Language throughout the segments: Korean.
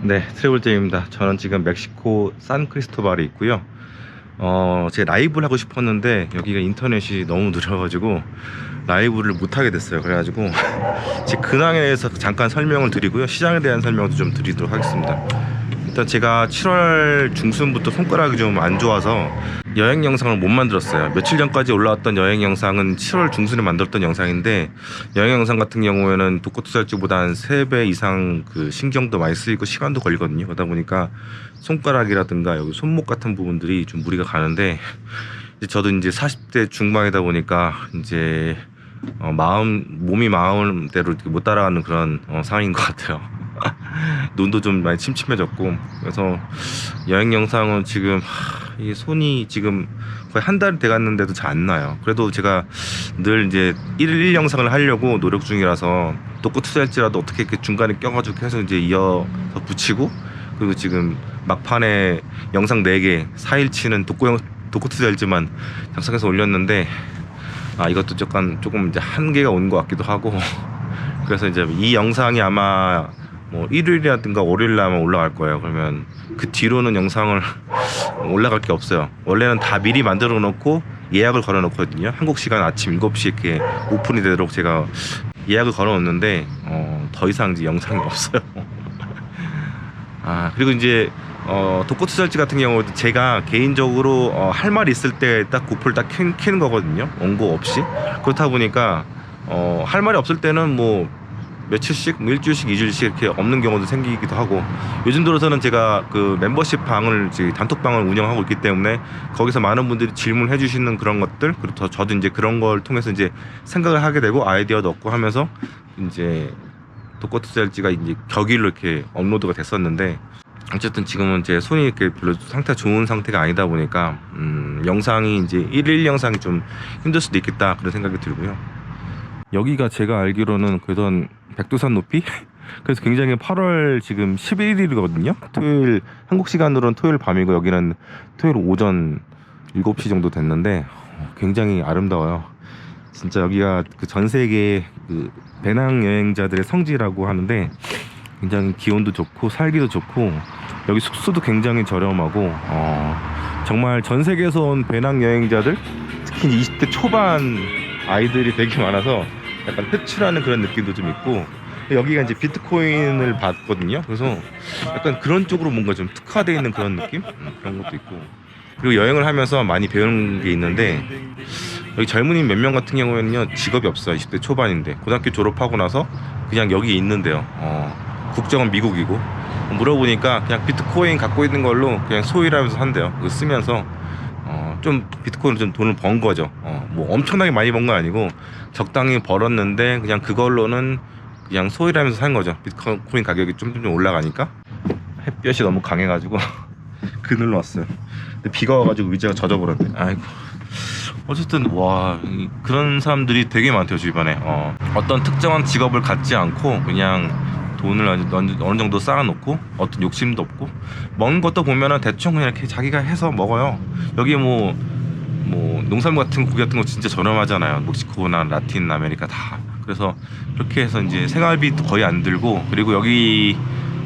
네, 트래블제입니다. 저는 지금 멕시코 산크리스토발에 있고요. 제 라이브를 하고 싶었는데 여기가 인터넷이 너무 느려가지고 라이브를 못하게 됐어요. 그래가지고 제 근황에 대해서 잠깐 설명을 드리고요, 시장에 대한 설명도 좀 드리도록 하겠습니다. 일단 제가 7월 중순부터 손가락이 좀 안 좋아서 여행 영상을 못 만들었어요. 며칠 전까지 올라왔던 여행 영상은 7월 중순에 만들었던 영상인데, 여행 영상 같은 경우에는 독거투살주보다 한 3배 이상 그 신경도 많이 쓰이고 시간도 걸리거든요. 그러다 보니까 손가락이라든가 여기 손목 같은 부분들이 좀 무리가 가는데, 이제 저도 이제 40대 중반이다 보니까 이제 몸이 마음대로 이렇게 못 따라가는 그런 상황인 것 같아요. 눈도 좀 많이 침침해졌고, 그래서 여행 영상은 지금 이게 손이 지금 거의 한 달이 돼갔는데도 잘 안 나요. 그래도 제가 늘 이제 1일 영상을 하려고 노력 중이라서 독거투살지라도 어떻게 이렇게 중간에 껴가지고 해서 이제 이어서 붙이고, 그리고 지금 막판에 영상 4개 4일치는 독거투살지만 작성해서 올렸는데, 이것도 조금 이제 한계가 온 것 같기도 하고 그래서 이제 이 영상이 아마 뭐 일요일이라든가 월요일 날 아마 올라갈 거예요. 그러면 그 뒤로는 영상을 올라갈 게 없어요. 원래는 다 미리 만들어 놓고 예약을 걸어 놓거든요. 한국 시간 아침 7시 이렇게 오픈이 되도록 제가 예약을 걸어 놓는데 더 이상 이제 영상이 없어요. 그리고 이제 독거투살지 같은 경우도 제가 개인적으로 할 말이 있을 때 딱 고프를 딱 켜는 거거든요, 원고 없이. 그렇다 보니까 할 말이 없을 때는 뭐 며칠씩, 뭐 일주일씩, 2주일씩 이렇게 없는 경우도 생기기도 하고, 요즘 들어서는 제가 그 멤버십 방을, 단톡방을 운영하고 있기 때문에 거기서 많은 분들이 질문해 주시는 그런 것들, 그리고 저도 이제 그런 걸 통해서 이제 생각을 하게 되고 아이디어도 얻고 하면서 이제 독거투살지가 이제 격일로 이렇게 업로드가 됐었는데, 어쨌든 지금은 제 손이 이렇게 별로 상태가 좋은 상태가 아니다 보니까 영상이 이제 1일 영상이 좀 힘들 수도 있겠다, 그런 생각이 들고요. 여기가 제가 알기로는 그던 백두산 높이? 그래서 굉장히 8월 지금 11일이거든요. 토요일, 한국 시간으로는 토요일 밤이고 여기는 토요일 오전 7시 정도 됐는데 굉장히 아름다워요. 진짜 여기가 그 전 세계 그 배낭 여행자들의 성지라고 하는데, 굉장히 기온도 좋고 살기도 좋고 여기 숙소도 굉장히 저렴하고, 정말 전 세계에서 온 배낭 여행자들, 특히 20대 초반 아이들이 되게 많아서 약간 회출하는 그런 느낌도 좀 있고, 여기가 이제 비트코인을 받거든요. 그래서 약간 그런 쪽으로 뭔가 좀 특화되어 있는 그런 느낌? 그런 것도 있고, 그리고 여행을 하면서 많이 배우는 게 있는데, 여기 젊은이 몇 명 같은 경우에는요, 직업이 없어요. 20대 초반인데 고등학교 졸업하고 나서 그냥 여기 있는데요, 국적은 미국이고, 물어보니까 그냥 비트코인 갖고 있는 걸로 그냥 소일하면서 산대요. 그거 쓰면서 좀 비트코인으로 좀 돈을 번 거죠. 뭐 엄청나게 많이 번 건 아니고 적당히 벌었는데 그냥 그걸로는 그냥 소일하면서 산 거죠. 비트코인 가격이 좀 올라가니까. 햇볕이 너무 강해가지고 그늘로 왔어요. 근데 비가 와가지고 의자가 젖어버렸네. 아이고. 어쨌든 그런 사람들이 되게 많대요, 주변에. 어떤 특정한 직업을 갖지 않고 그냥 돈을 어느 정도 쌓아놓고, 어떤 욕심도 없고, 먹는 것도 보면은 대충 그냥 이렇게 자기가 해서 먹어요. 여기 뭐 농산물 같은 고기 같은 거 진짜 저렴하잖아요, 멕시코나 라틴 아메리카 다. 그래서 그렇게 해서 이제 생활비도 거의 안 들고, 그리고 여기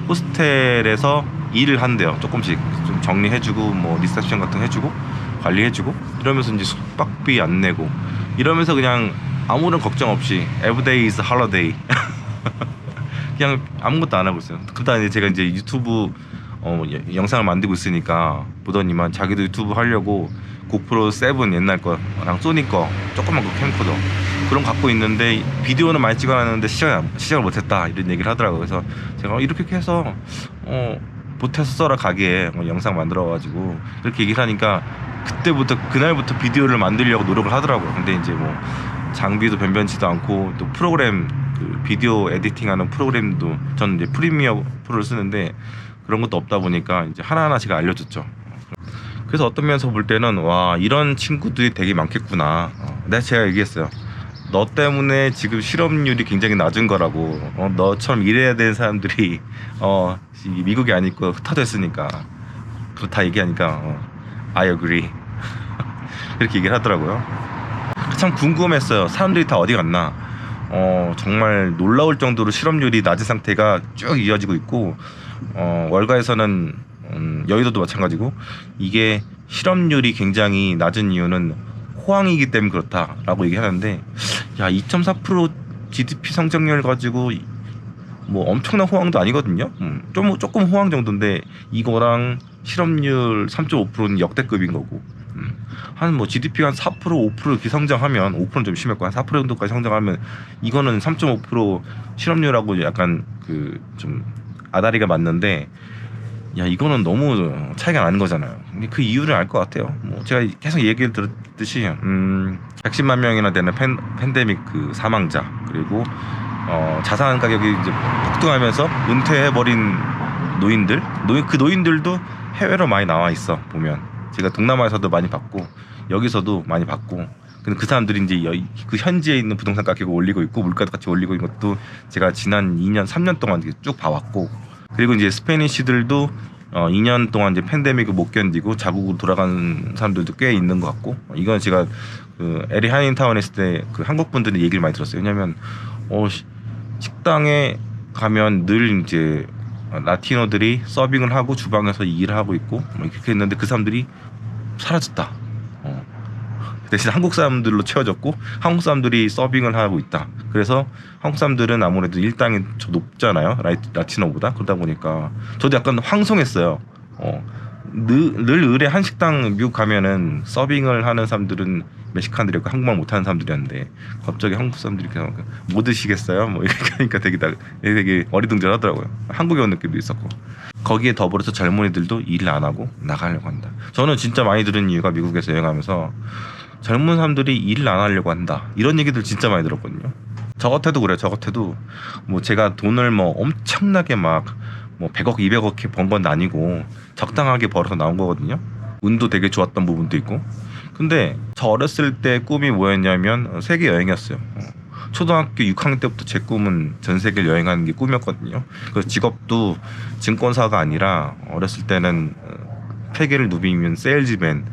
호스텔에서 일을 한대요. 조금씩 좀 정리해주고, 뭐 리셉션 같은 거 해주고 관리해주고, 이러면서 이제 숙박비 안 내고, 이러면서 그냥 아무런 걱정 없이 everyday is holiday. 그냥 아무것도 안 하고 있어요. 그러다 이제 제가 이제 유튜브 영상을 만들고 있으니까 보더니만 자기도 유튜브 하려고 고프로 7 옛날 거랑 소니 거 조그만 거 캠코더 그런 거 갖고 있는데, 비디오는 많이 찍어놨는데 시작을 못했다, 이런 얘기를 하더라고요. 그래서 제가 이렇게 해서 보태서 써라 가게에 영상 만들어가지고 이렇게 얘기를 하니까, 그날부터 비디오를 만들려고 노력을 하더라고요. 근데 이제 뭐 장비도 변변치도 않고, 또 프로그램, 그 비디오 에디팅하는 프로그램도 저는 이제 프리미어 프로를 쓰는데 그런 것도 없다 보니까 이제 하나하나 제가 알려줬죠. 그래서 어떤 면에서 볼 때는 이런 친구들이 되게 많겠구나. 제가 얘기했어요. 너 때문에 지금 실업률이 굉장히 낮은 거라고. 너처럼 일해야 되는 사람들이 미국이 아니고 흩어져 있으니까. 그렇다 얘기하니까 I agree. 이렇게 얘기를 하더라고요. 참 궁금했어요. 사람들이 다 어디 갔나. 정말 놀라울 정도로 실업률이 낮은 상태가 쭉 이어지고 있고, 월가에서는 여의도도 마찬가지고 이게 실업률이 굉장히 낮은 이유는 호황이기 때문에 그렇다라고 얘기하는데, 야 2.4% GDP 성장률 가지고 뭐 엄청난 호황도 아니거든요. 조금 호황 정도인데 이거랑 실업률 3.5%는 역대급인 거고, 한 뭐 GDP가 한 4% 5% 이렇게 성장하면, 5%는 좀 심했고 한 4% 정도까지 성장하면 이거는 3.5% 실업률하고 약간 그 좀 아다리가 맞는데, 야 이거는 너무 차이가 나는 거잖아요. 근데 그 이유를 알 것 같아요. 뭐 제가 계속 얘기를 들었듯이 110만 명이나 되는 팬데믹 그 사망자, 그리고 자산 가격이 이제 폭등하면서 은퇴해버린 그 노인들도 해외로 많이 나와 있어. 보면 제가 동남아에서도 많이 봤고 여기서도 많이 봤고, 근데 그 사람들이 이제 그 현지에 있는 부동산 가격을 올리고 있고 물가도 같이 올리고 있는 것도 제가 지난 2년 3년 동안 쭉 봐왔고, 그리고 이제 스페니쉬들도 2년 동안 이제 팬데믹을 못 견디고 자국으로 돌아간 사람들도 꽤 있는 것 같고, 이건 제가 그 LA 한인타운에 있을 때 그 한국 분들의 얘기를 많이 들었어요. 왜냐면 식당에 가면 늘 이제 라티노들이 서빙을 하고 주방에서 일을 하고 있고 뭐 이렇게 했는데 그 사람들이 사라졌다. 대신 한국 사람들로 채워졌고 한국 사람들이 서빙을 하고 있다. 그래서 한국 사람들은 아무래도 일당이 높잖아요, 라티노보다. 그러다 보니까 저도 약간 황송했어요. 늘 의뢰 한식당 미국 가면은 서빙을 하는 사람들은 멕시칸들이었고 한국말 못하는 사람들이었는데 갑자기 한국 사람들이 그냥 뭐 드시겠어요? 뭐 이렇게 하니까 되게 어리둥절하더라고요. 한국에 온 느낌도 있었고, 거기에 더불어서 젊은이들도 일을 안 하고 나가려고 한다. 저는 진짜 많이 들은 이유가 미국에서 여행하면서 젊은 사람들이 일을 안 하려고 한다 이런 얘기들 진짜 많이 들었거든요. 저 같아도 그래요. 저 같아도 뭐 제가 돈을 뭐 엄청나게 막 뭐 100억 200억 번 건 아니고 적당하게 벌어서 나온 거거든요. 운도 되게 좋았던 부분도 있고. 근데 저 어렸을 때 꿈이 뭐였냐면 세계 여행이었어요. 초등학교 6학년 때부터 제 꿈은 전 세계를 여행하는 게 꿈이었거든요. 그래서 직업도 증권사가 아니라 어렸을 때는 회계를 누비면 세일즈맨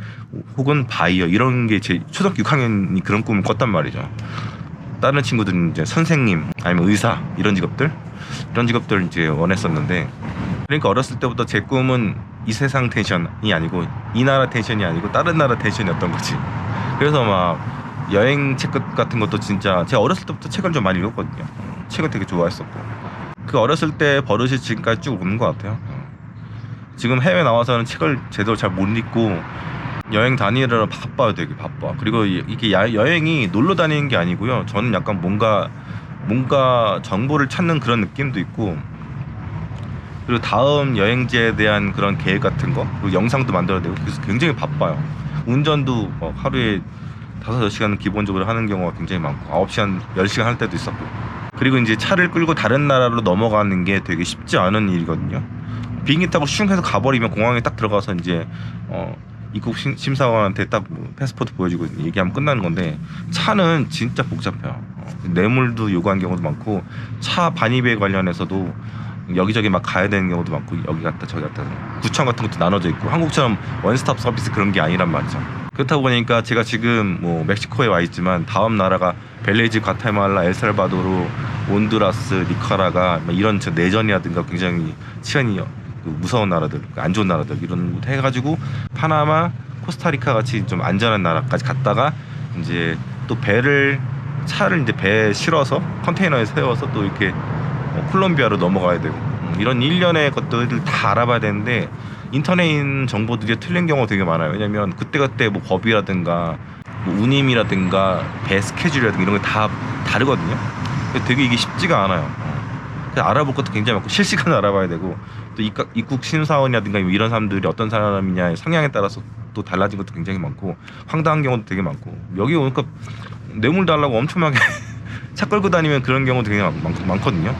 혹은 바이어 이런 게 제 초등학교 6학년이 그런 꿈을 꿨단 말이죠. 다른 친구들은 이제 선생님 아니면 의사 이런 직업들 이제 원했었는데, 그러니까 어렸을 때부터 제 꿈은 이 세상 텐션이 아니고 이 나라 텐션이 아니고 다른 나라 텐션이었던 거지. 그래서 막 여행 책 같은 것도 진짜 제가 어렸을 때부터 책을 좀 많이 읽었거든요. 책을 되게 좋아했었고, 그 어렸을 때 버릇이 지금까지 쭉 오는 것 같아요. 지금 해외 나와서는 책을 제대로 잘 못 읽고 여행 다니느라 바빠요. 되게 바빠. 그리고 이게 여행이 놀러 다니는 게 아니고요, 저는 약간 뭔가 정보를 찾는 그런 느낌도 있고, 그리고 다음 여행지에 대한 그런 계획 같은 거, 그리고 영상도 만들어야 되고, 그래서 굉장히 바빠요. 운전도 하루에 5-6시간 기본적으로 하는 경우가 굉장히 많고 9시간 10시간 할 때도 있었고, 그리고 이제 차를 끌고 다른 나라로 넘어가는 게 되게 쉽지 않은 일이거든요. 비행기 타고 슝 해서 가버리면 공항에 딱 들어가서 이제 입국 심사관한테 딱 패스포트 보여주고 얘기하면 끝나는 건데, 차는 진짜 복잡해요. 뇌물도 요구한 경우도 많고, 차 반입에 관련해서도 여기저기 막 가야 되는 경우도 많고, 여기 갔다 저기 갔다 구청 같은 것도 나눠져 있고, 한국처럼 원스톱 서비스 그런 게 아니란 말이죠. 그렇다 보니까 제가 지금 뭐 멕시코에 와 있지만 다음 나라가 벨리즈, 과테말라, 엘살바도르, 온두라스, 니카라가 이런 내전이라든가 굉장히 치안이 무서운 나라들, 안 좋은 나라들 이런 거 해가지고 파나마, 코스타리카 같이 좀 안전한 나라까지 갔다가 이제 또 차를 이제 배에 실어서 컨테이너에 세워서 또 이렇게 콜롬비아로 넘어가야 되고, 이런 일련의 것들을 다 알아봐야 되는데 인터넷에 있는 정보들이 틀린 경우가 되게 많아요. 왜냐면 그때그때 뭐 법이라든가 뭐 운임이라든가 배 스케줄이라든가 이런 게 다 다르거든요. 되게 이게 쉽지가 않아요. 알아볼 것도 굉장히 많고 실시간으로 알아봐야 되고, 또 입국 심사원이라든가 이런 사람들이 어떤 사람이냐의 성향에 따라서 또 달라진 것도 굉장히 많고 황당한 경우도 되게 많고, 여기 오니까 뇌물 달라고 엄청나게 차 끌고 다니면 그런 경우도 되게 많거든요.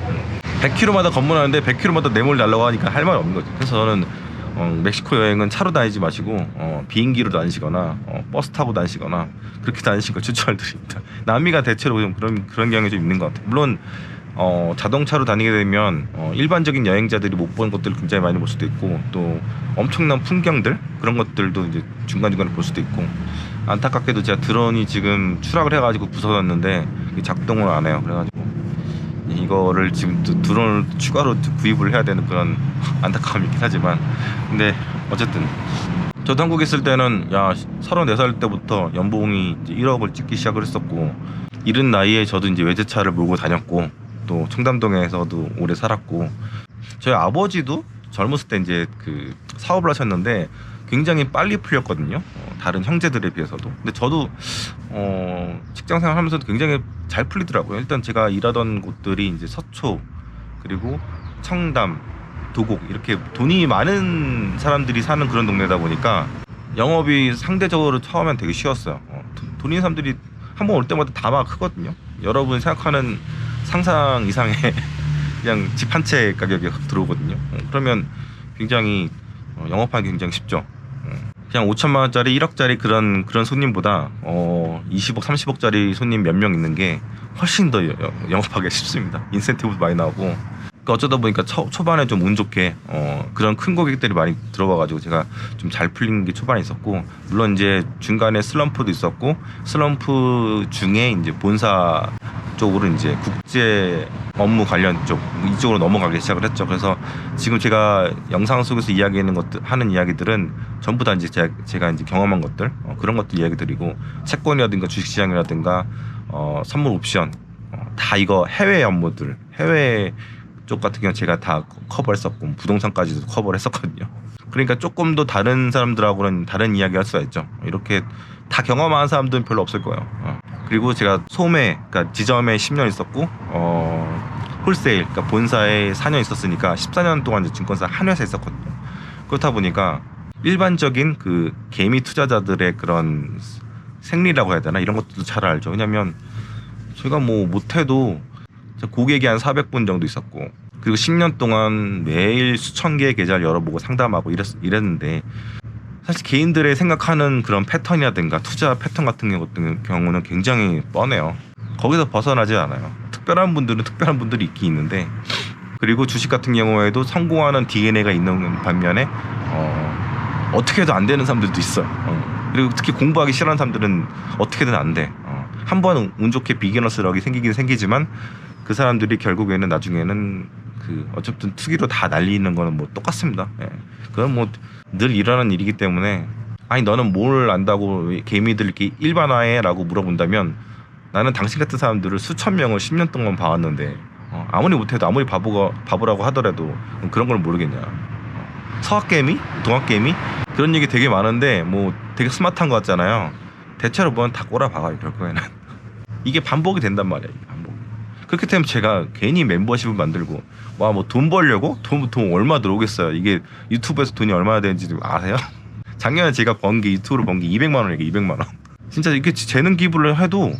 100km마다 검문하는데 100km마다 뇌물 달라고 하니까 할 말이 없는 거죠. 그래서 저는 멕시코 여행은 차로 다니지 마시고 비행기로 다니시거나 버스 타고 다니시거나 그렇게 다니시는 걸 추천을 드립니다. 남미가 대체로 좀 그런 경향이 좀 있는 것 같아요. 물론 자동차로 다니게 되면 일반적인 여행자들이 못 보는 것들을 굉장히 많이 볼 수도 있고, 또 엄청난 풍경들 그런 것들도 이제 중간중간에 볼 수도 있고, 안타깝게도 제가 드론이 지금 추락을 해가지고 부서졌는데 작동을 안 해요. 그래가지고 이거를 지금 또 드론을 추가로 구입을 해야 되는 그런 안타까움이 있긴 하지만, 근데 어쨌든 저도 한국에 있을 때는 34살 때부터 연봉이 이제 1억을 찍기 시작을 했었고, 이른 나이에 저도 이제 외제차를 몰고 다녔고, 또 청담동에서도 오래 살았고, 저희 아버지도 젊었을 때 이제 그 사업을 하셨는데 굉장히 빨리 풀렸거든요. 다른 형제들에 비해서도. 근데 저도 직장 생활하면서도 굉장히 잘 풀리더라고요. 일단 제가 일하던 곳들이 이제 서초, 그리고 청담, 도곡, 이렇게 돈이 많은 사람들이 사는 그런 동네다 보니까 영업이 상대적으로 처음엔 되게 쉬웠어요. 돈 있는 사람들이 한번 올 때마다 다 막 크거든요. 여러분 생각하는 상상 이상의 그냥 집 한 채 가격이 들어오거든요. 그러면 굉장히 영업하기 굉장히 쉽죠. 그냥 5천만 원짜리 1억짜리 그런 손님보다 20억 30억짜리 손님 몇 명 있는 게 훨씬 더 영업하기 쉽습니다. 인센티브도 많이 나오고. 그러니까 어쩌다 보니까 초반에 좀 운 좋게 그런 큰 고객들이 많이 들어와가지고 제가 좀 잘 풀린 게 초반에 있었고, 물론 이제 중간에 슬럼프도 있었고, 슬럼프 중에 이제 본사 쪽으로 이제 국제 업무 관련 쪽 이쪽으로 넘어가기 시작을 했죠. 그래서 지금 제가 영상 속에서 하는 이야기들은 전부 다 이제 제가 이제 경험한 것들, 그런 것들 이야기 드리고, 채권이라든가 주식시장이라든가 선물 옵션, 다 이거 해외 업무들, 해외 쪽 같은 경우는 제가 다 커버했었고, 부동산까지도 커버를 했었거든요. 그러니까 조금 더 다른 사람들하고는 다른 이야기 할 수가 있죠. 이렇게 다 경험한 사람들은 별로 없을 거예요. 그리고 제가 소매, 그러니까 지점에 10년 있었고, 홀세일, 그러니까 본사에 4년 있었으니까 14년 동안 이제 증권사 한 회사에 있었거든요. 그렇다 보니까 일반적인 그 개미 투자자들의 그런 생리라고 해야 되나, 이런 것들도 잘 알죠. 왜냐면 제가 뭐 못해도 고객이 한 400분 정도 있었고, 그리고 10년 동안 매일 수천 개의 계좌를 열어보고 상담하고 이랬는데, 사실 개인들의 생각하는 그런 패턴이라든가 투자 패턴 같은 경우는 굉장히 뻔해요. 거기서 벗어나지 않아요. 특별한 분들은 특별한 분들이 있긴 있는데, 그리고 주식 같은 경우에도 성공하는 DNA가 있는 반면에 어떻게 해도 안 되는 사람들도 있어요. 그리고 특히 공부하기 싫어하는 사람들은 어떻게든 안 돼. 한 번 운 좋게 비기너스력이 생기긴 생기지만, 그 사람들이 결국에는 나중에는 그 어쨌든 투기로 다 날리는 거는 뭐 똑같습니다. 그건 뭐 늘 일어나는 일이기 때문에, 아니 너는 뭘 안다고 개미들 이렇게 일반화해라고 물어본다면, 나는 당신 같은 사람들을 수천 명을 10년 동안 봐왔는데 아무리 못해도, 아무리 바보라고 하더라도 그런 걸 모르겠냐. 서학개미, 동학개미, 그런 얘기 되게 많은데 뭐 되게 스마트한 거 같잖아요. 대체로 보면 다 꼬라박아요. 결국에는 이게 반복이 된단 말이야. 이게 반복. 그렇기 때문에 제가 괜히 멤버십을 만들고, 와 뭐 돈 벌려고? 돈 얼마 들어오겠어요. 이게 유튜브에서 돈이 얼마나 되는지 아세요? 작년에 제가 유튜브로 번 게 200만 원이에요. 200만 원. 진짜 이렇게 재능 기부를 해도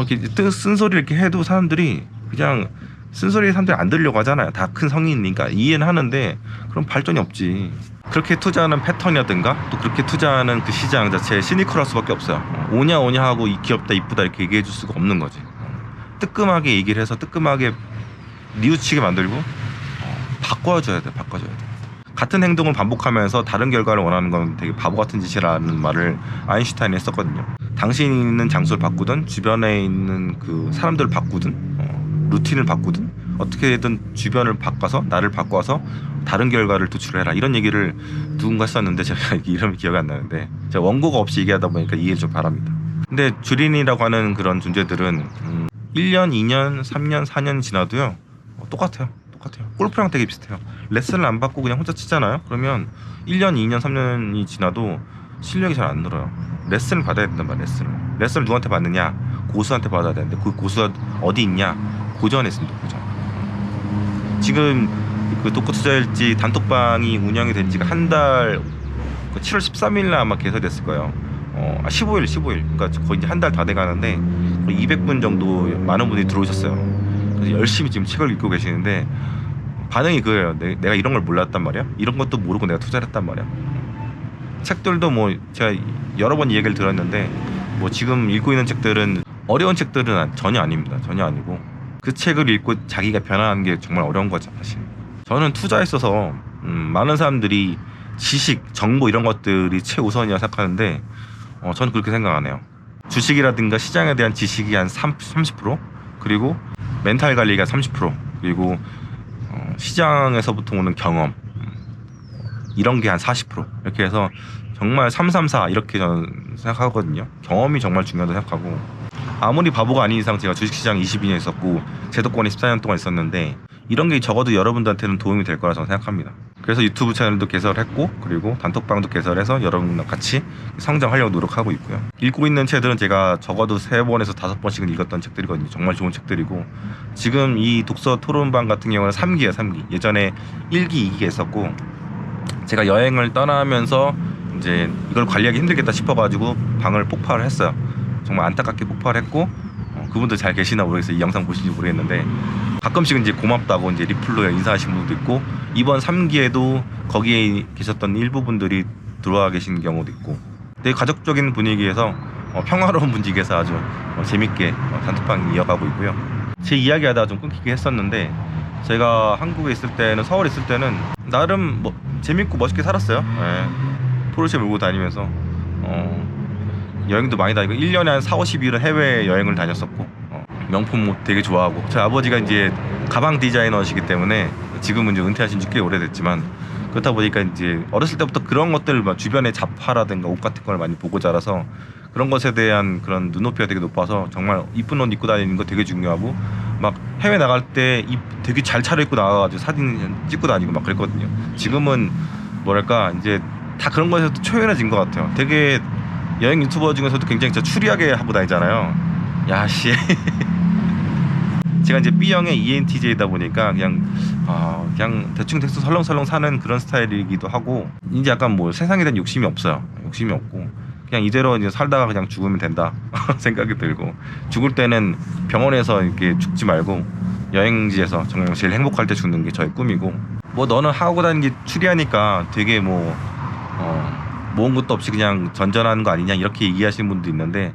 이렇게 쓴소리 이렇게 해도 사람들이 그냥 쓴소리 사람들이 안 들으려고 하잖아요. 다 큰 성인이니까 이해는 하는데 그럼 발전이 없지. 그렇게 투자하는 패턴이라든가, 또 그렇게 투자하는 그 시장 자체에 시니컬할 수밖에 없어요. 오냐 하고 이 귀엽다 이쁘다 이렇게 얘기해 줄 수가 없는 거지. 뜨끔하게 얘기를 해서 뜨끔하게 뉘우치게 만들고 바꿔줘야 돼. 같은 행동을 반복하면서 다른 결과를 원하는 건 되게 바보 같은 짓이라는 말을 아인슈타인이 했었거든요. 당신이 있는 장소를 바꾸든, 주변에 있는 그 사람들을 바꾸든, 루틴을 바꾸든, 어떻게든 주변을 바꿔서, 나를 바꿔서 다른 결과를 도출해라, 이런 얘기를 누군가 했었는데 제가 이름이 기억이 안 나는데, 제가 원고가 없이 얘기하다 보니까 이해 좀 바랍니다. 근데 주린이라고 하는 그런 존재들은 1년, 2년, 3년, 4년 지나도요 똑같아요. 골프랑 되게 비슷해요. 레슨을 안 받고 그냥 혼자 치잖아요. 그러면 1년, 2년, 3년이 지나도 실력이 잘 안 늘어요. 레슨을 받아야 된단 말이야. 레슨을 누구한테 받느냐? 고수한테 받아야 되는데, 그 고수가 어디 있냐? 고전에 있습니다. 고전. 지금 그 독거투자일지 단톡방이 운영이 된 지가 한 달, 7월 13일날 아마 개설됐을 거예요. 15일. 그러니까 거의 이제 한 달 다 돼가는데 거의 200분 정도 많은 분들이 들어오셨어요. 그래서 열심히 지금 책을 읽고 계시는데 반응이 그거예요. 내가 이런 걸 몰랐단 말이야. 이런 것도 모르고 내가 투자를 했단 말이야. 책들도 뭐 제가 여러 번 얘기를 들었는데, 뭐 지금 읽고 있는 책들은 어려운 책들은 전혀 아닙니다. 전혀 아니고, 그 책을 읽고 자기가 변화하는 게 정말 어려운 거죠, 사실. 저는 투자에 있어서 많은 사람들이 지식, 정보 이런 것들이 최우선이라 생각하는데 저는 그렇게 생각 안 해요. 주식이라든가 시장에 대한 지식이 한 30%, 그리고 멘탈 관리가 30%, 그리고 시장에서부터 오는 경험, 이런 게 한 40%, 이렇게 해서 정말 334 이렇게 저는 생각하거든요. 경험이 정말 중요하다고 생각하고, 아무리 바보가 아닌 이상 제가 주식시장 22년 있었고 제도권에 14년 동안 있었는데 이런 게 적어도 여러분들한테는 도움이 될 거라 저는 생각합니다. 그래서 유튜브 채널도 개설했고, 그리고 단톡방도 개설해서 여러분과 같이 성장하려고 노력하고 있고요. 읽고 있는 책들은 제가 적어도 3번에서 5번씩은 읽었던 책들이거든요. 정말 좋은 책들이고, 지금 이 독서 토론방 같은 경우는 3기예요. 3기. 예전에 1기, 2기 했었고, 제가 여행을 떠나면서 이제 이걸 관리하기 힘들겠다 싶어가지고 방을 폭파를 했어요. 정말 안타깝게 폭발을 했고, 그분들 잘 계시나 모르겠어요. 이 영상 보시는지 모르겠는데, 가끔씩 이제 고맙다고 이제 리플로 인사하시는 분도 있고, 이번 3기에도 거기에 계셨던 일부분들이 들어와 계신 경우도 있고, 되게 가족적인 분위기에서 평화로운 분위기에서 아주 재밌게 단톡방 이어가고 있고요. 제 이야기 하다가 좀 끊기게 했었는데, 제가 한국에 있을 때는, 서울에 있을 때는 나름 뭐 재밌고 멋있게 살았어요. 네. 포르쉐 몰고 다니면서 여행도 많이 다니고, 1년에 한 4, 50일은 해외 여행을 다녔었고, 명품 옷 되게 좋아하고, 제 아버지가 이제 가방 디자이너시기 때문에 지금은 이제 은퇴하신 지 꽤 오래됐지만, 그렇다 보니까 이제 어렸을 때부터 그런 것들, 막 주변의 잡화라든가 옷 같은 걸 많이 보고 자라서 그런 것에 대한 그런 눈높이가 되게 높아서, 정말 이쁜 옷 입고 다니는 거 되게 중요하고, 막 해외 나갈 때 되게 잘 차려입고 나가가지고 사진 찍고 다니고 막 그랬거든요. 지금은 뭐랄까 이제 다 그런 거에서 초연해진 것 같아요. 되게 여행 유튜버 중에서도 굉장히 진짜 추리하게 하고 다니잖아요. 야씨. 제가 이제 B형의 ENTJ다 보니까 그냥 대충 설렁설렁 사는 그런 스타일이기도 하고, 이제 약간 뭐 세상에 대한 욕심이 없어요. 욕심이 없고 그냥 이대로 이제 살다가 그냥 죽으면 된다 생각이 들고, 죽을 때는 병원에서 이렇게 죽지 말고 여행지에서 정말 제일 행복할 때 죽는 게 저의 꿈이고, 뭐 너는 하고 다니는 게 추리하니까 되게 뭐 모은 것도 없이 그냥 전전하는 거 아니냐 이렇게 얘기하시는 분도 있는데,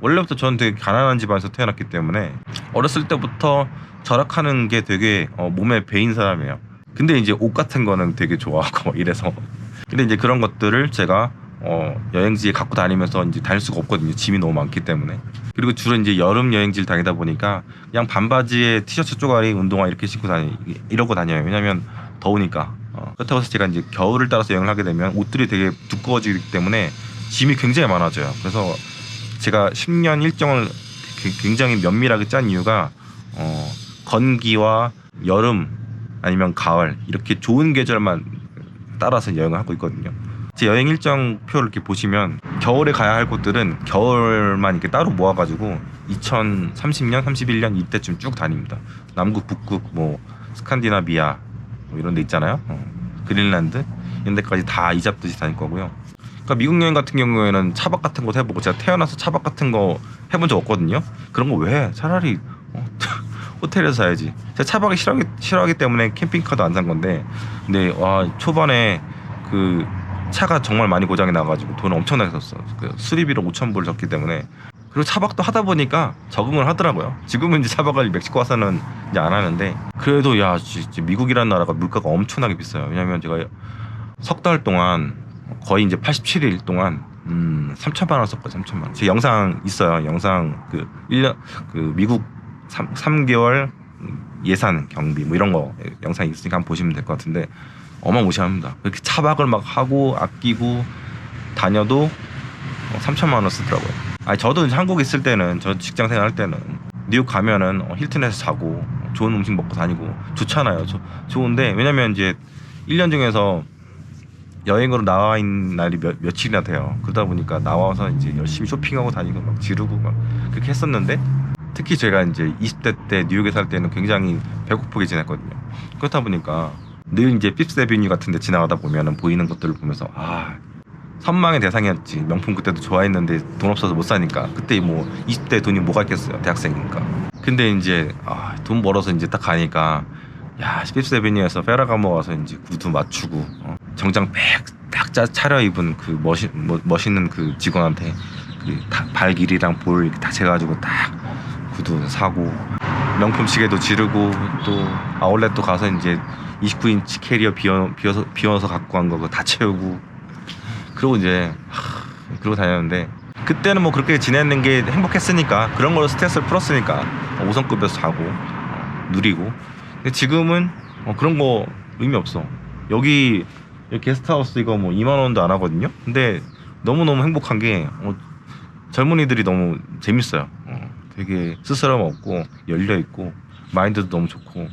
원래부터 저는 되게 가난한 집안에서 태어났기 때문에 어렸을 때부터 절약하는 게 되게 몸에 배인 사람이에요. 근데 이제 옷 같은 거는 되게 좋아하고 이래서, 근데 이제 그런 것들을 제가 여행지에 갖고 다니면서 이제 다닐 수가 없거든요. 짐이 너무 많기 때문에. 그리고 주로 이제 여름 여행지를 다니다 보니까 그냥 반바지에 티셔츠 쪼가리, 운동화 이렇게 신고 이러고 다녀요. 왜냐면 더우니까. 그렇다고 해서 제가 이제 겨울을 따라서 여행을 하게 되면 옷들이 되게 두꺼워지기 때문에 짐이 굉장히 많아져요. 그래서 제가 10년 일정을 굉장히 면밀하게 짠 이유가 건기와 여름 아니면 가을, 이렇게 좋은 계절만 따라서 여행을 하고 있거든요. 제 여행 일정표를 이렇게 보시면 겨울에 가야 할 곳들은 겨울만 이렇게 따로 모아가지고 2030년, 31년 이때쯤 쭉 다닙니다. 남극, 북극, 뭐 스칸디나비아 뭐 이런 데 있잖아요. 그린란드 이런 데까지 다 이잡듯이 다닐 거고요. 그러니까 미국 여행 같은 경우에는 차박 같은 거 해보고, 제가 태어나서 차박 같은 거 해본 적 없거든요. 그런 거 왜 차라리 호텔에서 자야지. 제가 차박을 싫어하기 때문에 캠핑카도 안 산 건데, 근데 와 초반에 그 차가 정말 많이 고장이 나가지고 돈을 엄청나게 썼어. 그 수리비로 5,000불 줬기 때문에. 그리고 차박도 하다 보니까 적응을 하더라고요. 지금은 이제 차박을 멕시코 와서는 이제 안 하는데, 그래도 야 진짜 미국이라는 나라가 물가가 엄청나게 비싸요. 왜냐면 제가 석 달 동안 거의 이제 87일 동안 3천만 원 썼거든요. 3천만 원. 제 영상 있어요. 영상 그 1년 그 미국 3개월 예산 경비 뭐 이런 거 영상 있으니까 한번 보시면 될 것 같은데, 어마무시합니다. 그렇게 차박을 막 하고 아끼고 다녀도 3천만 원 쓰더라고요. 아니 저도 이제 한국에 있을 때는, 저 직장 생활할 때는 뉴욕 가면은 힐튼에서 자고 좋은 음식 먹고 다니고 좋잖아요. 좋은데, 왜냐면 이제 1년 중에서 여행으로 나와 있는 날이 며칠이나 돼요. 그러다 보니까 나와서 이제 열심히 쇼핑하고 다니고 막 지르고 막 그렇게 했었는데, 특히 제가 이제 20대 때 뉴욕에 살 때는 굉장히 배고프게 지냈거든요. 그렇다 보니까 늘 이제 피프스 애비뉴 같은 데 지나가다 보면은 보이는 것들을 보면서 선망의 대상이었지. 명품 그때도 좋아했는데 돈 없어서 못 사니까. 그때 뭐 20대 돈이 뭐가 있겠어요. 대학생이니까. 근데 이제 돈 벌어서 이제 딱 가니까, 야 피프스 애비뉴에서 페라가모 와서 이제 구두 맞추고 정장 딱 차려입은 그 멋있는 그 직원한테 그 발 길이랑 볼 다 재가지고 딱 구두 사고, 명품 시계도 지르고, 또 아울렛도 가서 이제 29인치 캐리어 비워서 갖고 간 거 다 채우고, 그리고 이제 그러고 다녔는데, 그때는 뭐 그렇게 지내는 게 행복했으니까, 그런 걸로 스트레스를 풀었으니까 5성급에서 자고 누리고. 근데 지금은 그런 거 의미 없어. 여기 게스트하우스 이거 뭐 2만 원도 안 하거든요. 근데 너무너무 행복한 게 젊은이들이 너무 재밌어요. 되게 스스럼 없고 열려 있고 마인드도 너무 좋고,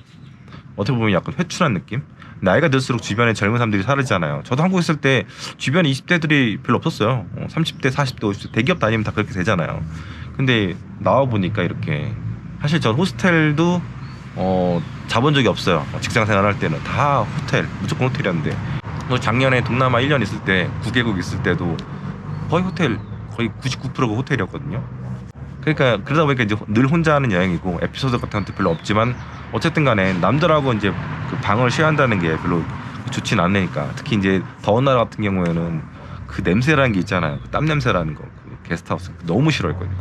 어떻게 보면 약간 회춘한 느낌? 나이가 들수록 주변에 젊은 사람들이 사라지잖아요. 저도 한국에 있을 때 주변에 20대들이 별로 없었어요. 30대, 40대, 50대 대기업 다니면 다 그렇게 되잖아요. 근데 나와 보니까 이렇게, 사실 전 호스텔도 자본 적이 없어요. 직장 생활할 때는 다 호텔, 무조건 호텔이었는데, 작년에 동남아 1년 있을 때 9개국 있을 때도 거의 호텔, 거의 99%가 호텔이었거든요. 그러니까 그러다 보니까 이제 늘 혼자 하는 여행이고 에피소드 같은 것도 별로 없지만, 어쨌든 간에 남들하고 이제 그 방을 쉐어한다는 게 별로 좋진 않으니까. 특히 이제 더운 나라 같은 경우에는 그 냄새라는 게 있잖아요. 그 땀 냄새라는 거, 그 게스트하우스 너무 싫어했거든요.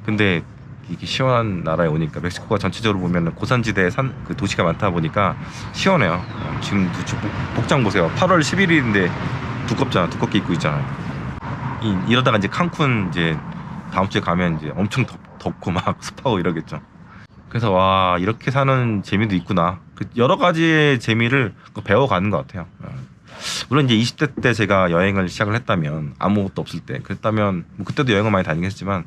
근데 이게 시원한 나라에 오니까, 멕시코가 전체적으로 보면 고산지대 그 도시가 많다 보니까 시원해요. 지금 복장 보세요. 8월 11일인데 두껍잖아. 두껍게 입고 있잖아요. 이러다가 이제 칸쿤 이제 다음 주에 가면 이제 엄청 덥고 막 습하고 이러겠죠. 그래서 와, 이렇게 사는 재미도 있구나. 여러 가지의 재미를 배워가는 것 같아요. 물론 이제 20대 때 제가 여행을 시작을 했다면, 아무것도 없을 때 그랬다면 뭐 그때도 여행을 많이 다니긴 했지만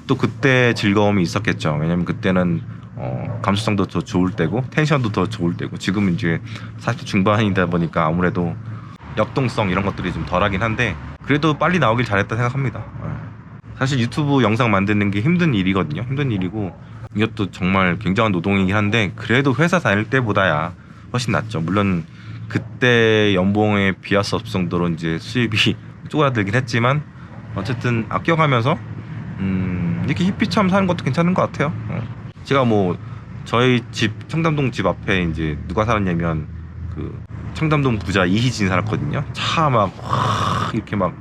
또 그때 즐거움이 있었겠죠. 왜냐면 그때는 감수성도 더 좋을 때고 텐션도 더 좋을 때고, 지금은 이제 40대 중반이다 보니까 아무래도 역동성 이런 것들이 좀 덜하긴 한데, 그래도 빨리 나오길 잘했다 생각합니다. 사실 유튜브 영상 만드는 게 힘든 일이거든요. 힘든 일이고 이것도 정말 굉장한 노동이긴 한데, 그래도 회사 다닐 때보다야 훨씬 낫죠. 물론 그때 연봉에 비할 수 없을 정도로 이제 수입이 쪼그라들긴 했지만, 어쨌든 아껴가면서 이렇게 히피처럼 사는 것도 괜찮은 것 같아요. 제가 뭐 저희 집, 청담동 집 앞에 이제 누가 살았냐면 그 청담동 부자 이희진이 살았거든요. 차 막 이렇게 막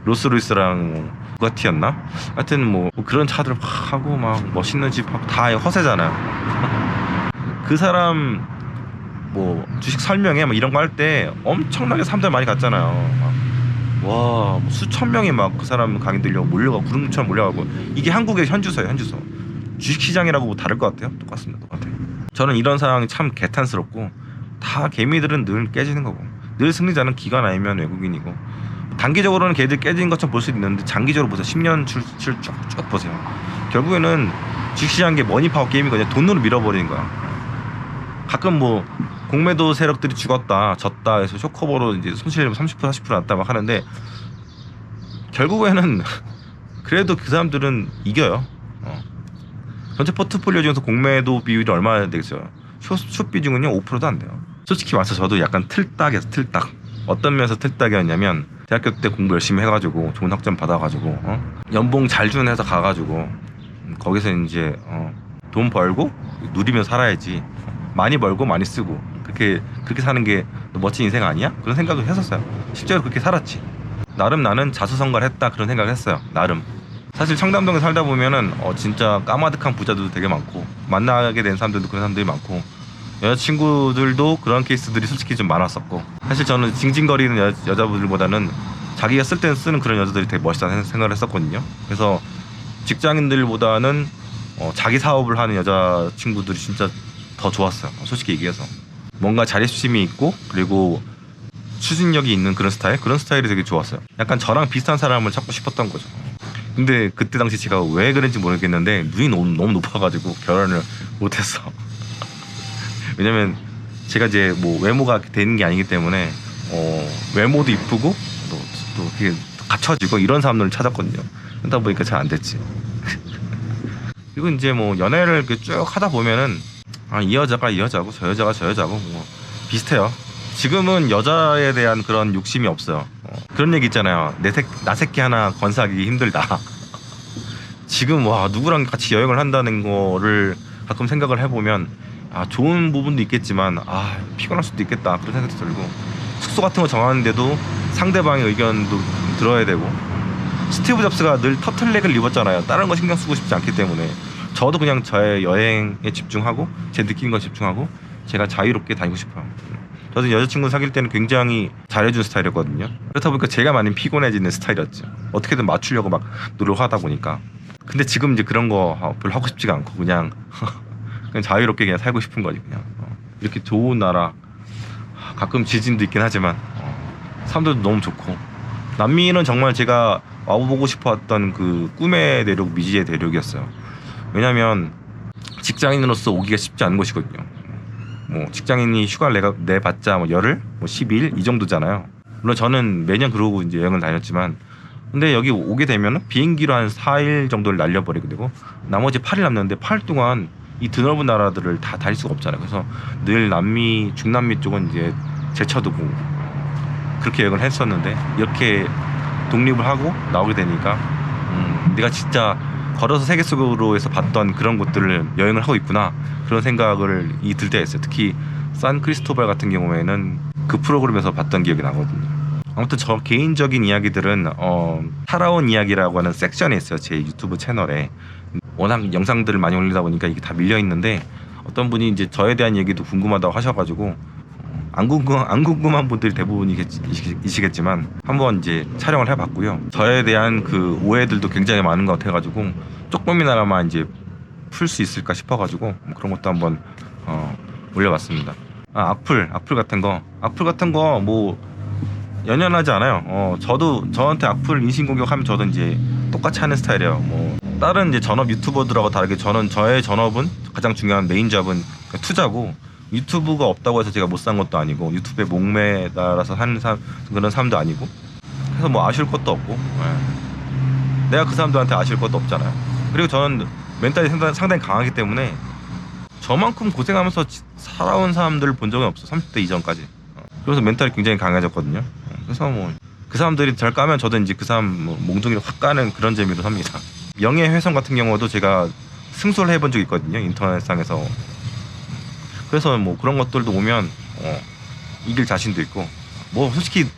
롤스로이스랑 뭐 부가티였나? 하여튼 뭐 그런 차들 막 하고 막 멋있는 집 하고 다 허세잖아요. 그 사람 뭐 주식 설명회 막 이런 거 할 때 엄청나게 사람들 많이 갔잖아요. 와, 뭐 수천 명이 막 그 사람 강의 들려고 몰려가고, 구름처럼 몰려가고. 이게 한국의 현주소예요, 현주소. 주식시장이라고 뭐 다를 것 같아요? 똑같습니다, 똑같아요. 저는 이런 상황이 참 개탄스럽고, 다 개미들은 늘 깨지는 거고, 늘 승리자는 기관 아니면 외국인이고, 단기적으로는 걔들 깨진 것처럼 볼 수 있는데 장기적으로 보세요. 10년 쭉 보세요. 결국에는 주식시장 게 머니파워 게임이거든요. 돈으로 밀어버리는 거야. 가끔 뭐 공매도 세력들이 죽었다, 졌다 해서 쇼커버로 이제 손실 30% 40% 났다 막 하는데, 결국에는 그래도 그 사람들은 이겨요. 전체 포트폴리오 중에서 공매도 비율이 얼마나 되겠어요? 숏 비중은요 5%도 안 돼요. 솔직히 말해서 저도 약간 틀딱이었어. 틀딱. 어떤 면에서 틀딱이었냐면, 대학교 때 공부 열심히 해가지고 좋은 학점 받아가지고 연봉 잘 주는 회사 가가지고 거기서 이제 돈 벌고 누리며 살아야지, 많이 벌고 많이 쓰고 그렇게 사는 게 멋진 인생 아니야? 그런 생각을 했었어요. 실제로 그렇게 살았지. 나름 나는 자수성가를 했다, 그런 생각을 했어요. 나름. 사실 청담동에 살다 보면은 진짜 까마득한 부자들도 되게 많고, 만나게 된 사람들도 그런 사람들이 많고, 여자친구들도 그런 케이스들이 솔직히 좀 많았었고, 사실 저는 징징거리는 여자분들보다는 자기가 쓸 때는 쓰는 그런 여자들이 되게 멋있다는 생각을 했었거든요. 그래서 직장인들보다는 자기 사업을 하는 여자친구들이 진짜 더 좋았어요. 솔직히 얘기해서 뭔가 자립심이 있고, 그리고 추진력이 있는 그런 스타일이 되게 좋았어요. 약간 저랑 비슷한 사람을 찾고 싶었던 거죠. 근데 그때 당시 제가 왜 그런지 모르겠는데 눈이 너무 높아가지고 결혼을 못했어. 왜냐면 제가 이제 뭐 외모가 되는 게 아니기 때문에 외모도 이쁘고 또 이렇게 갖춰지고 이런 사람들을 찾았거든요. 그러다 보니까 잘 안 됐지. 그리고 이제 뭐 연애를 이렇게 쭉 하다 보면은 이 여자가 이 여자고 저 여자가 저 여자고 뭐 비슷해요. 지금은 여자에 대한 그런 욕심이 없어요. 그런 얘기 있잖아요. 나 새끼 하나 건사하기 힘들다. 지금 와, 누구랑 같이 여행을 한다는 거를 가끔 생각을 해보면 좋은 부분도 있겠지만 피곤할 수도 있겠다, 그런 생각도 들고, 숙소 같은 거 정하는데도 상대방의 의견도 들어야 되고, 스티브 잡스가 늘 터틀넥을 입었잖아요. 다른 거 신경 쓰고 싶지 않기 때문에. 저도 그냥 저의 여행에 집중하고 제 느끼는 거 집중하고 제가 자유롭게 다니고 싶어요. 저도 여자친구 사귈 때는 굉장히 잘해준 스타일이었거든요. 그렇다 보니까 제가 많이 피곤해지는 스타일이었죠. 어떻게든 맞추려고 막 노력하다 보니까. 근데 지금 이제 그런 거 별로 하고 싶지가 않고 그냥 그냥 자유롭게 그냥 살고 싶은 거지 그냥. 이렇게 좋은 나라, 가끔 지진도 있긴 하지만 사람들도 너무 좋고. 남미는 정말 제가 와보고 싶었던 그 꿈의 대륙, 미지의 대륙이었어요. 왜냐면 직장인으로서 오기가 쉽지 않은 곳이거든요. 뭐 직장인이 휴가를 내봤자 뭐 열흘, 뭐 12일 이 정도잖아요. 물론 저는 매년 그러고 이제 여행을 다녔지만, 근데 여기 오게 되면 비행기로 한 4일 정도를 날려버리게 되고 나머지 8일 남는데 8일 동안 이 드넓은 나라들을 다 다닐 수가 없잖아요. 그래서 늘 남미, 중남미 쪽은 이제 제쳐두고 그렇게 여행을 했었는데, 이렇게 독립을 하고 나오게 되니까 내가 진짜 걸어서 세계 속으로에서 봤던 그런 곳들을 여행을 하고 있구나, 그런 생각을 들 때가 있어요. 특히 산 크리스토발 같은 경우에는 그 프로그램에서 봤던 기억이 나거든요. 아무튼 저 개인적인 이야기들은 살아온 이야기라고 하는 섹션이 있어요, 제 유튜브 채널에. 워낙 영상들을 많이 올리다 보니까 이게 다 밀려 있는데, 어떤 분이 이제 저에 대한 얘기도 궁금하다고 하셔가지고 안 궁금한 분들이 대부분이시겠지만 한번 이제 촬영을 해봤고요. 저에 대한 그 오해들도 굉장히 많은 것 같아가지고 조금이나마 이제 풀 수 있을까 싶어가지고 그런 것도 한번 올려봤습니다. 악플 같은 거 뭐 연연하지 않아요. 저한테 악플 인신공격하면 저도 이제 똑같이 하는 스타일이에요. 뭐 다른 이제 전업 유튜버들하고 다르게 저의 전업은, 가장 중요한 메인 잡은 투자고, 유튜브가 없다고 해서 제가 못 산 것도 아니고 유튜브에 목매달아서 하는 그런 사람도 아니고, 그래서 뭐 아쉬울 것도 없고, 내가 그 사람들한테 아쉬울 것도 없잖아요. 그리고 저는 멘탈이 상당히 강하기 때문에 저만큼 고생하면서 살아온 사람들을 본 적은 없어, 30대 이전까지. 그래서 멘탈이 굉장히 강해졌거든요. 그래서 뭐 그 사람들이 절 까면 저도 이제 그 사람 뭐 몽둥이를 확 까는 그런 재미로 삽니다. 명예훼손 같은 경우도 제가 승소를 해본 적이 있거든요, 인터넷상에서. 그래서 뭐 그런 것들도 오면 이길 자신도 있고, 뭐 솔직히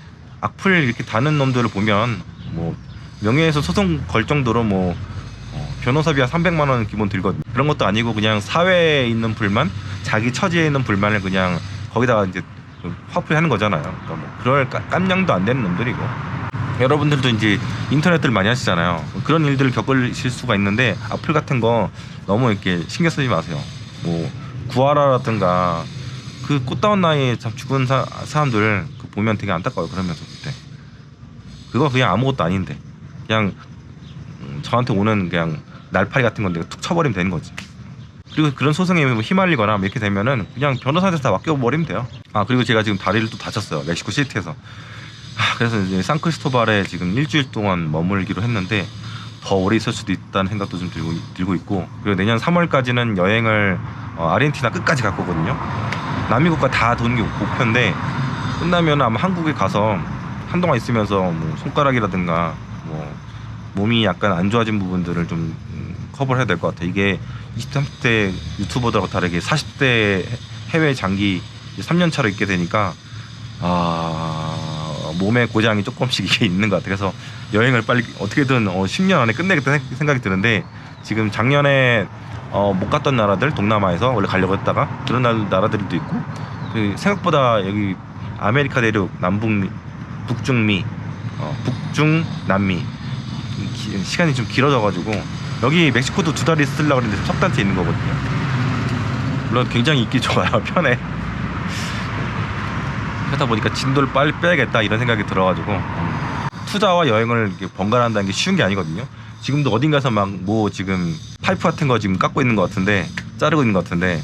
악플 이렇게 다는 놈들을 보면 뭐 명예훼손 소송 걸 정도로 뭐 변호사비 한 300만 원 기본 들거든요. 그런 것도 아니고 그냥 사회에 있는 불만, 자기 처지에 있는 불만을 그냥 거기다가 이제 화풀이하는 거잖아요. 그러니까 뭐 그럴 깜냥도 안 되는 놈들이고. 여러분들도 이제 인터넷들 많이 하시잖아요. 그런 일들을 겪으실 수가 있는데 악플 같은 거 너무 이렇게 신경 쓰지 마세요. 뭐 구하라라든가 그 꽃다운 나이에 죽은 사람들 보면 되게 안타까워요. 그러면서 그때 그거 그냥 아무것도 아닌데 그냥 저한테 오는 그냥 날파리 같은 건데 툭 쳐버리면 되는 거지. 그리고 그런 소송에 뭐 휘말리거나 이렇게 되면은 그냥 변호사한테 다 맡겨버리면 돼요. 그리고 제가 지금 다리를 또 다쳤어요, 멕시코 시티에서. 그래서 이제 산크리스토발에 지금 일주일 동안 머물기로 했는데 더 오래 있을 수도 있다는 생각도 좀 들고 있고, 그리고 내년 3월까지는 여행을 아르헨티나 끝까지 갈 거거든요. 남미 국가 다 도는 게 목표인데, 끝나면 아마 한국에 가서 한동안 있으면서 뭐 손가락이라든가 뭐 몸이 약간 안 좋아진 부분들을 좀 커버를 해야 될 것 같아. 이게 20, 30대 유튜버들하고 다르게 40대 해외 장기 3년 차로 있게 되니까 몸에 고장이 조금씩 이게 있는 것 같아. 그래서 여행을 빨리 어떻게든 10년 안에 끝내겠다 생각이 드는데, 지금 작년에 못 갔던 나라들, 동남아에서 원래 가려고 했다가 그런 나라들도 있고, 생각보다 여기 아메리카 대륙 남북미, 북중미, 북중남미 시간이 좀 길어져가지고, 여기 멕시코도 2달 있으려고 했는데 첫 단체 있는 거거든요. 물론 굉장히 있기 좋아요. 편해. 그러다 보니까 진도를 빨리 빼야겠다 이런 생각이 들어가지고, 투자와 여행을 이렇게 번갈아 한다는 게 쉬운 게 아니거든요. 지금도 어딘가서 막 뭐 지금 파이프 같은 거 지금 깎고 있는 것 같은데, 자르고 있는 것 같은데,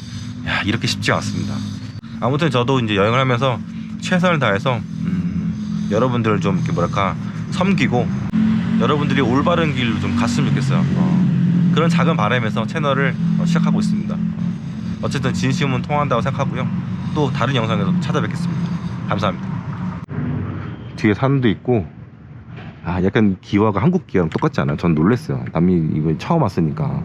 이렇게 쉽지 않습니다. 아무튼 저도 이제 여행을 하면서 최선을 다해서 여러분들을 좀 이렇게 뭐랄까 섬기고 여러분들이 올바른 길로 좀 갔으면 좋겠어요. 그런 작은 바람에서 채널을 시작하고 있습니다. 어쨌든 진심은 통한다고 생각하고요. 또 다른 영상에서 찾아뵙겠습니다. 감사합니다. 뒤에 산도 있고, 약간 기와가 한국 기와랑 똑같지 않아요? 전 놀랐어요. 남이 이번에 처음 왔으니까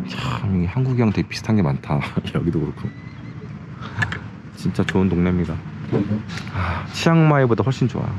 참 한국이랑 되게 비슷한 게 많다. 여기도 그렇고 진짜 좋은 동네입니다. 치앙마이보다 훨씬 좋아요.